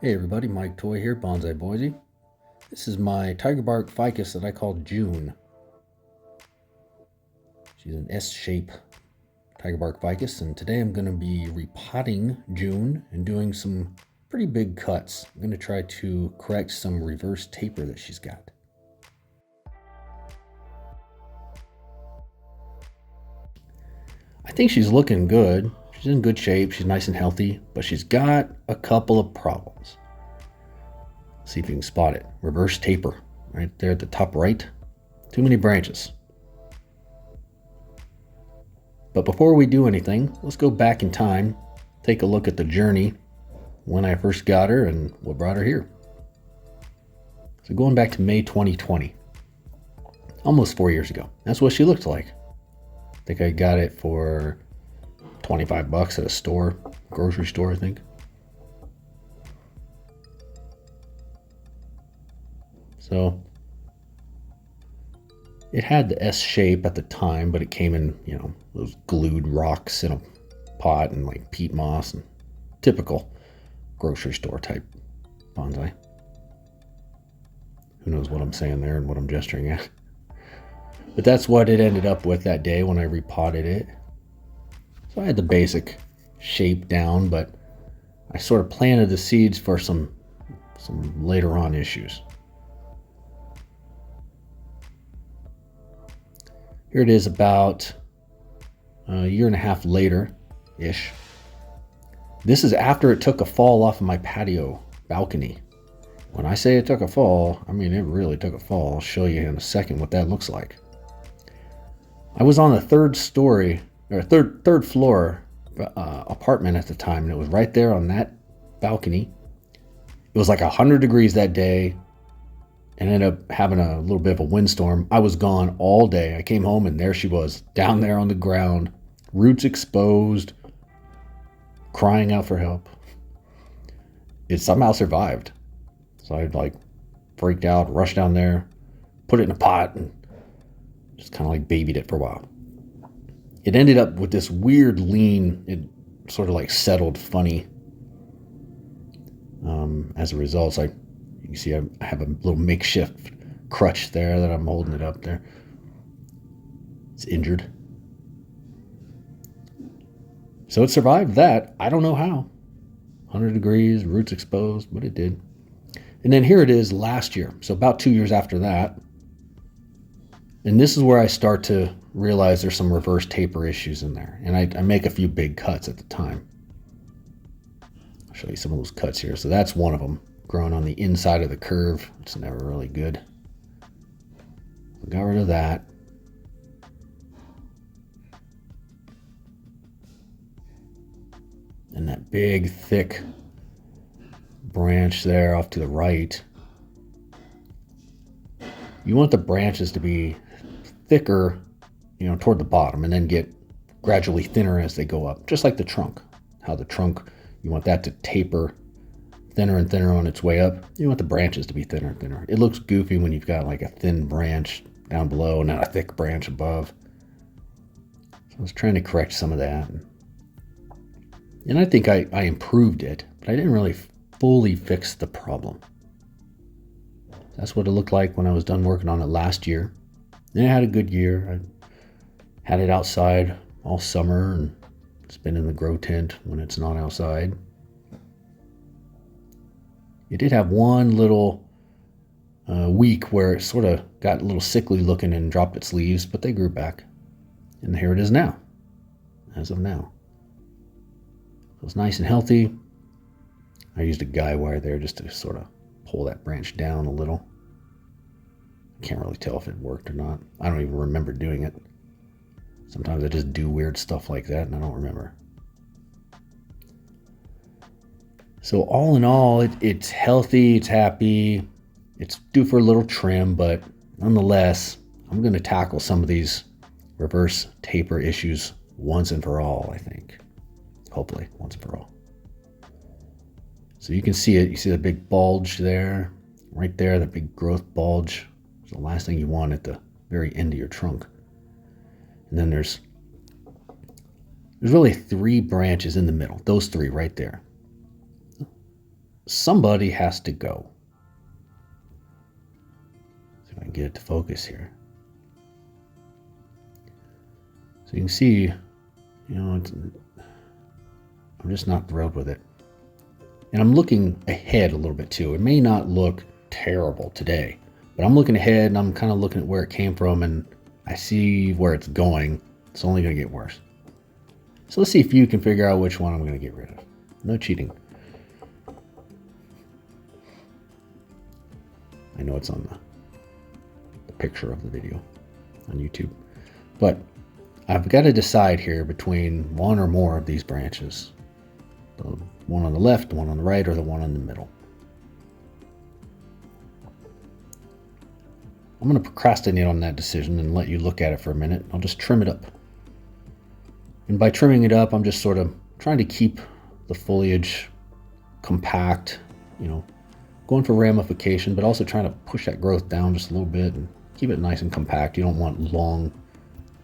Hey everybody, Mike Toy here, Bonsai Boise. This is my tiger bark ficus that I call June. She's an S-shape tiger bark ficus, and today I'm going to be repotting June and doing some pretty big cuts. I'm going to try to correct some reverse taper that she's got. I think she's looking good. She's in good shape, she's nice and healthy, but she's got a couple of problems. See if you can spot it. Reverse taper right there at the top right. Too many branches. But before we do anything, let's go back in time, take a look at the journey when I first got her and what brought her here. So going back to May 2020, almost 4 years ago, that's what she looked like. I think I got it for 25 bucks at a store, grocery store, I think. So it had the S shape at the time, but it came in, those glued rocks in a pot and like peat moss and typical grocery store type bonsai. Who knows what I'm saying there and what I'm gesturing at. But that's what it ended up with that day when I repotted it. So I had the basic shape down, but I sort of planted the seeds for some later on issues. Here it is about a year and a half later-ish. This is after it took a fall off of my patio balcony. When I say it took a fall, I mean it really took a fall. I'll show you in a second what that looks like. I was on the third floor apartment at the time, and it was right there on that balcony. It was like 100 degrees that day. And ended up having a little bit of a windstorm. I was gone all day. I came home and there she was, down there on the ground, roots exposed, crying out for help. It somehow survived. So I freaked out, rushed down there, put it in a pot, and just kind of babied it for a while. It ended up with this weird lean. It sort of settled funny as a result. So you can see I have a little makeshift crutch there that I'm holding it up there. It's injured. So it survived that. I don't know how. 100 degrees, roots exposed, but it did. And then here it is last year. So about 2 years after that. And this is where I start to realize there's some reverse taper issues in there. And I make a few big cuts at the time. I'll show you some of those cuts here. So that's one of them. Growing on the inside of the curve. It's never really good. Got rid of that. And that big, thick branch there off to the right. You want the branches to be thicker, toward the bottom, and then get gradually thinner as they go up. Just like the trunk. How the trunk, you want that to taper thinner and thinner on its way up. You want the branches to be thinner and thinner. It looks goofy when you've got a thin branch down below and not a thick branch above. So I was trying to correct some of that. And I think I improved it, but I didn't really fully fix the problem. That's what it looked like when I was done working on it last year. And I had a good year. I had it outside all summer, and it's been in the grow tent when it's not outside. It did have one little week where it sort of got a little sickly looking and dropped its leaves, but they grew back. And here it is now, as of now. So it's nice and healthy. I used a guy wire there just to sort of pull that branch down a little. I can't really tell if it worked or not. I don't even remember doing it. Sometimes I just do weird stuff like that and I don't remember. So all in all, it's healthy, it's happy, it's due for a little trim, but nonetheless, I'm going to tackle some of these reverse taper issues once and for all, I think. Hopefully, once and for all. So you can see it. You see the big bulge there, right there, the big growth bulge. It's the last thing you want at the very end of your trunk. And then there's really 3 branches in the middle, those 3 right there. somebody has to go. See if I can get it to focus here. So you can see, I'm just not thrilled with it. And I'm looking ahead a little bit too. It may not look terrible today, but I'm looking ahead and I'm kind of looking at where it came from and I see where it's going. It's only going to get worse. So let's see if you can figure out which one I'm going to get rid of. No cheating. I know it's on the picture of the video on YouTube. But I've got to decide here between one or more of these branches. The one on the left, the one on the right, or the one in the middle. I'm going to procrastinate on that decision and let you look at it for a minute. I'll just trim it up. And by trimming it up, I'm just sort of trying to keep the foliage compact, going for ramification, but also trying to push that growth down just a little bit and keep it nice and compact. You don't want long,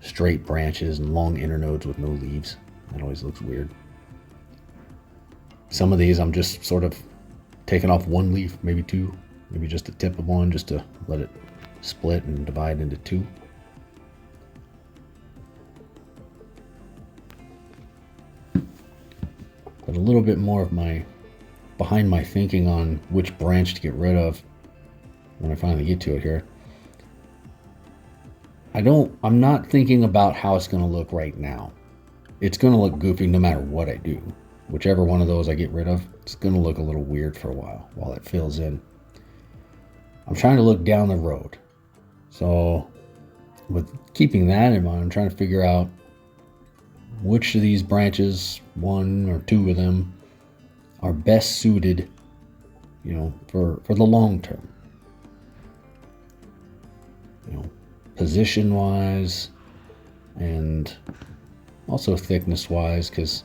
straight branches and long internodes with no leaves. That always looks weird. Some of these I'm just sort of taking off one leaf, maybe two, maybe just the tip of one, just to let it split and divide into two. But a little bit more of behind my thinking on which branch to get rid of when I finally get to it here. I'm not thinking about how it's going to look right now. It's going to look goofy no matter what I do. Whichever one of those I get rid of, it's going to look a little weird for a while it fills in. I'm trying to look down the road. So with keeping that in mind, I'm trying to figure out which of these branches, one or two of them, are best suited, for the long term. Position wise and also thickness wise, because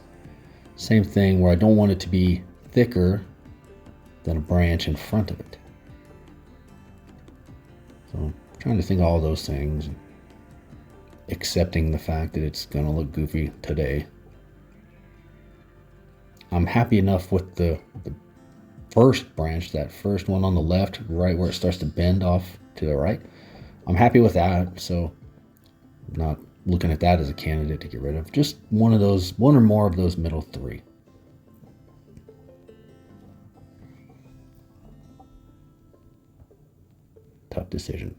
same thing where I don't want it to be thicker than a branch in front of it. So I'm trying to think of all those things, accepting the fact that it's going to look goofy today. I'm happy enough with the first branch, that first one on the left, right where it starts to bend off to the right. I'm happy with that, so I'm not looking at that as a candidate to get rid of. Just one or more of those middle three. Tough decision.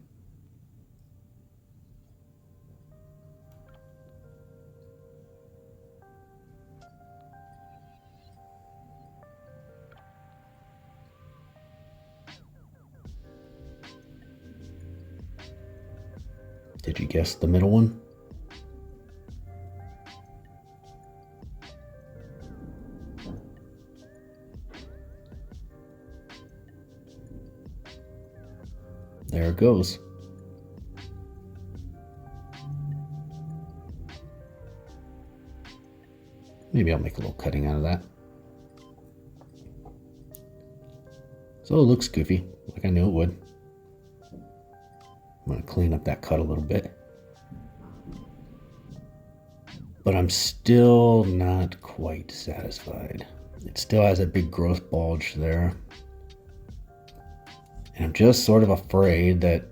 Did you guess the middle one? There it goes. Maybe I'll make a little cutting out of that. So it looks goofy, like I knew it would. I'm going to clean up that cut a little bit. But I'm still not quite satisfied. It still has a big growth bulge there. And I'm just sort of afraid that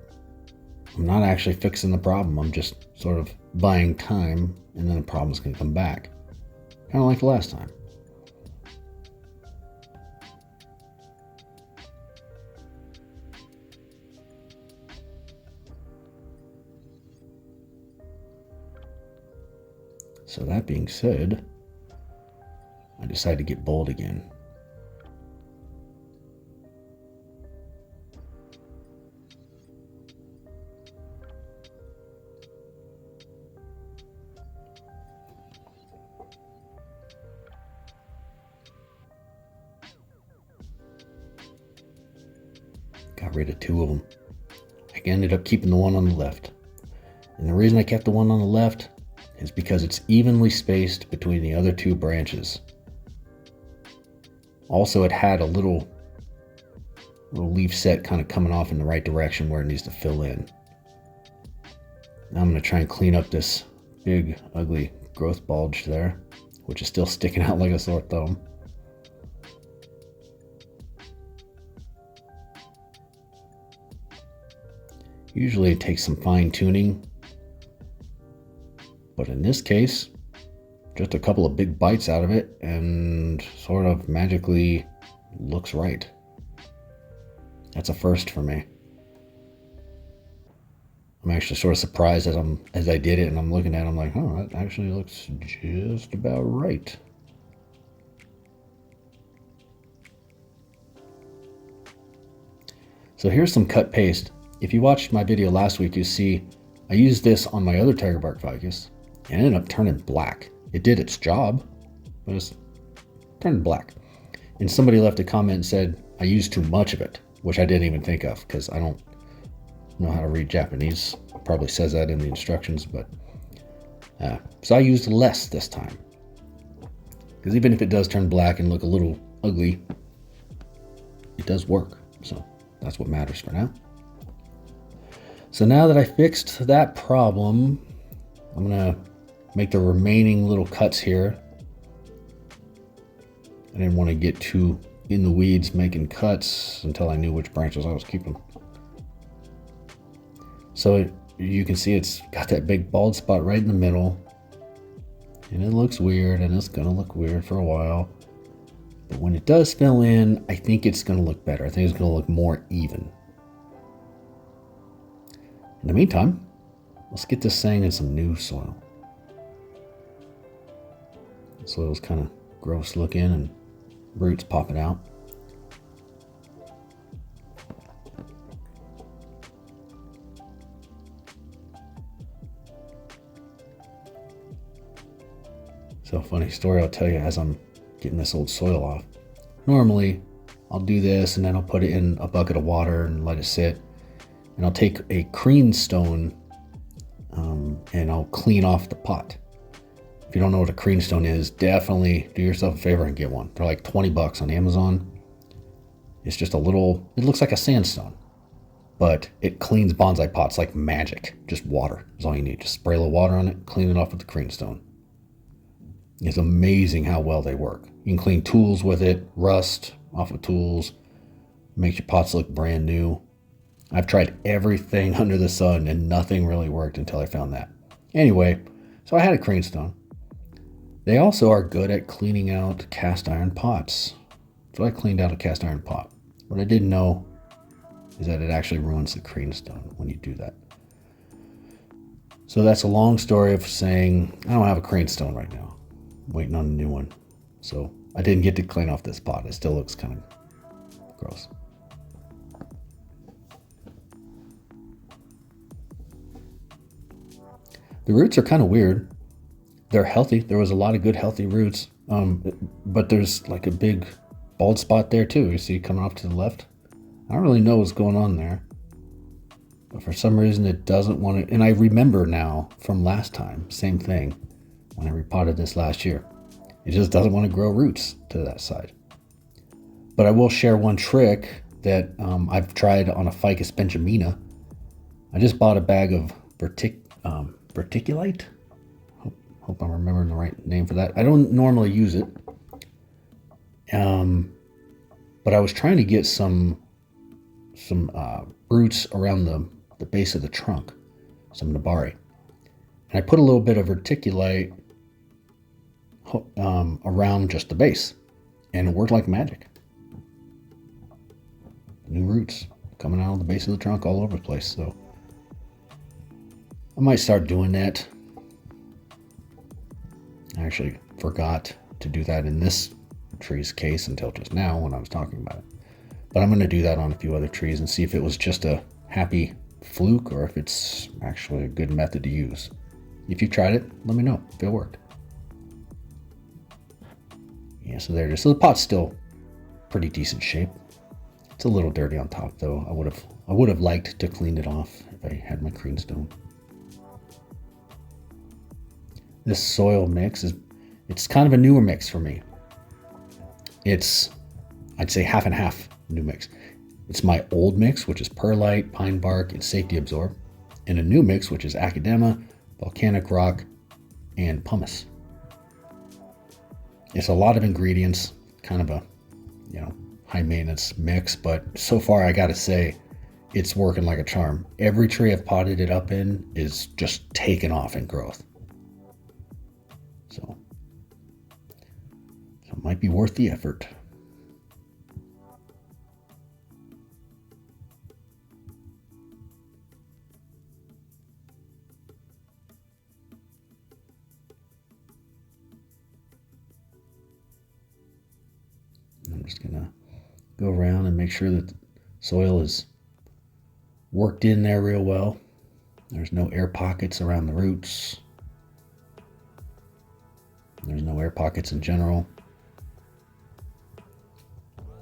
I'm not actually fixing the problem. I'm just sort of buying time, and then the problem's going to come back. Kind of like the last time. So that being said, I decided to get bold again. Got rid of two of them. I ended up keeping the one on the left. And the reason I kept the one on the left is because it's evenly spaced between the other two branches. Also, it had a little leaf set kind of coming off in the right direction where it needs to fill in. Now I'm going to try and clean up this big, ugly growth bulge there, which is still sticking out like a sore thumb. Usually it takes some fine tuning, but in this case, just a couple of big bites out of it and sort of magically looks right. That's a first for me. I'm actually sort of surprised as I did it, and I'm looking at it, I'm like, oh, that actually looks just about right. So here's some cut paste. If you watched my video last week, you see I used this on my other tiger bark ficus and it ended up turning black. It did its job, but it's turned black. And somebody left a comment and said I used too much of it, which I didn't even think of because I don't know how to read Japanese. It probably says that in the instructions, but so I used less this time. Because even if it does turn black and look a little ugly, it does work. So that's what matters for now. So now that I fixed that problem, I'm gonna make the remaining little cuts here. I didn't want to get too in the weeds making cuts until I knew which branches I was keeping. So you can see it's got that big bald spot right in the middle. And it looks weird, and it's gonna look weird for a while. But when it does fill in, I think it's gonna look better. I think it's gonna look more even. In the meantime, let's get this thing in some new soil. The soil's kind of gross looking and roots popping out. So funny story I'll tell you as I'm getting this old soil off. Normally I'll do this and then I'll put it in a bucket of water and let it sit. And I'll take a cream stone and I'll clean off the pot. If you don't know what a cream stone is, definitely do yourself a favor and get one. They're like $20 on Amazon. It's just a little, it looks like a sandstone, but it cleans bonsai pots like magic. Just water is all you need. Just spray a little water on it, clean it off with the cream stone. It's amazing how well they work. You can clean tools with it, rust off of tools, makes your pots look brand new. I've tried everything under the sun and nothing really worked until I found that. Anyway, so I had a cream stone. They also are good at cleaning out cast iron pots. So I cleaned out a cast iron pot. What I didn't know is that it actually ruins the cream stone when you do that. So that's a long story of saying, I don't have a cream stone right now. I'm waiting on a new one. So I didn't get to clean off this pot. It still looks kind of gross. The roots are kind of weird. They're healthy. There was a lot of good healthy roots, but there's like a big bald spot there too. You see coming off to the left. I don't really know what's going on there, but for some reason it doesn't want to. And I remember now from last time, same thing when I repotted this last year. It just doesn't want to grow roots to that side. But I will share one trick that I've tried on a Ficus benjamina. I just bought a bag of verticulite. Hope I'm remembering the right name for that. I don't normally use it, but I was trying to get some roots around the base of the trunk, some nabari, and I put a little bit of verticulite around just the base, and it worked like magic. New roots coming out of the base of the trunk all over the place. So I might start doing that. I actually forgot to do that in this tree's case until just now when I was talking about it. But I'm going to do that on a few other trees and see if it was just a happy fluke or if it's actually a good method to use. If you tried it, let me know if it worked. Yeah, so there it is. So the pot's still pretty decent shape. It's a little dirty on top though. I would have liked to clean it off if I had my cream stone. This soil mix it's kind of a newer mix for me. It's, I'd say half and half new mix. It's my old mix, which is perlite, pine bark, and safety absorb, and a new mix, which is academa, volcanic rock, and pumice. It's a lot of ingredients, kind of a, high maintenance mix, but so far I gotta say, it's working like a charm. Every tree I've potted it up in is just taking off in growth. So it might be worth the effort. I'm just going to go around and make sure that the soil is worked in there real well. There's no air pockets around the roots. There's no air pockets in general.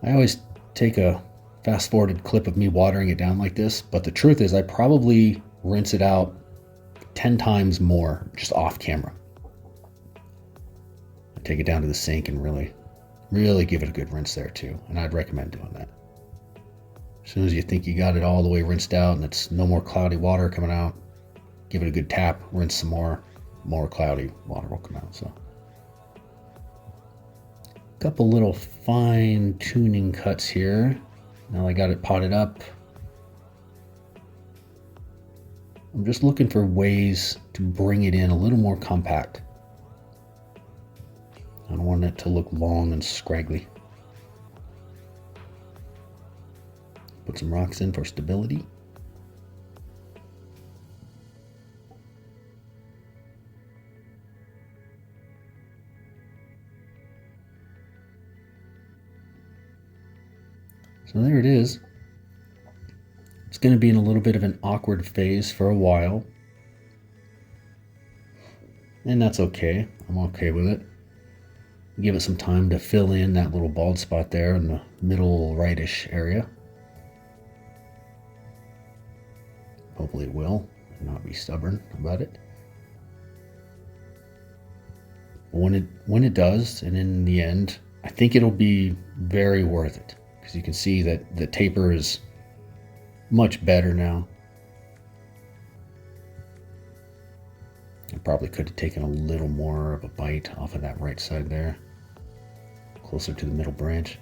I always take a fast forwarded clip of me watering it down like this, but the truth is I probably rinse it out 10 times more just off camera. I take it down to the sink and really give it a good rinse there too, and I'd recommend doing that. As soon as you think you got it all the way rinsed out and it's no more cloudy water coming out, give it a good tap, rinse some more cloudy water will come out. So a couple little fine tuning cuts here. Now I got it potted up. I'm just looking for ways to bring it in a little more compact. I don't want it to look long and scraggly. Put some rocks in for stability. So there it is. It's going to be in a little bit of an awkward phase for a while. And that's okay. I'm okay with it. Give it some time to fill in that little bald spot there in the middle rightish area. Hopefully it will, and not be stubborn about it. When it does, and in the end, I think it'll be very worth it, because you can see that the taper is much better now. I probably could have taken a little more of a bite off of that right side there, closer to the middle branch.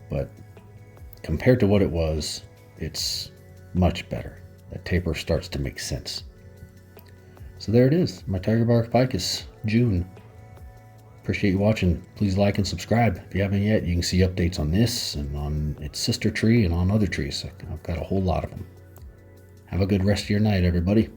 But compared to what it was, it's much better. That taper starts to make sense. So there it is, my tiger bark ficus, June. Appreciate you watching. Please like and subscribe if you haven't yet. You can see updates on this and on its sister tree and on other trees. I've got a whole lot of them. Have a good rest of your night, everybody.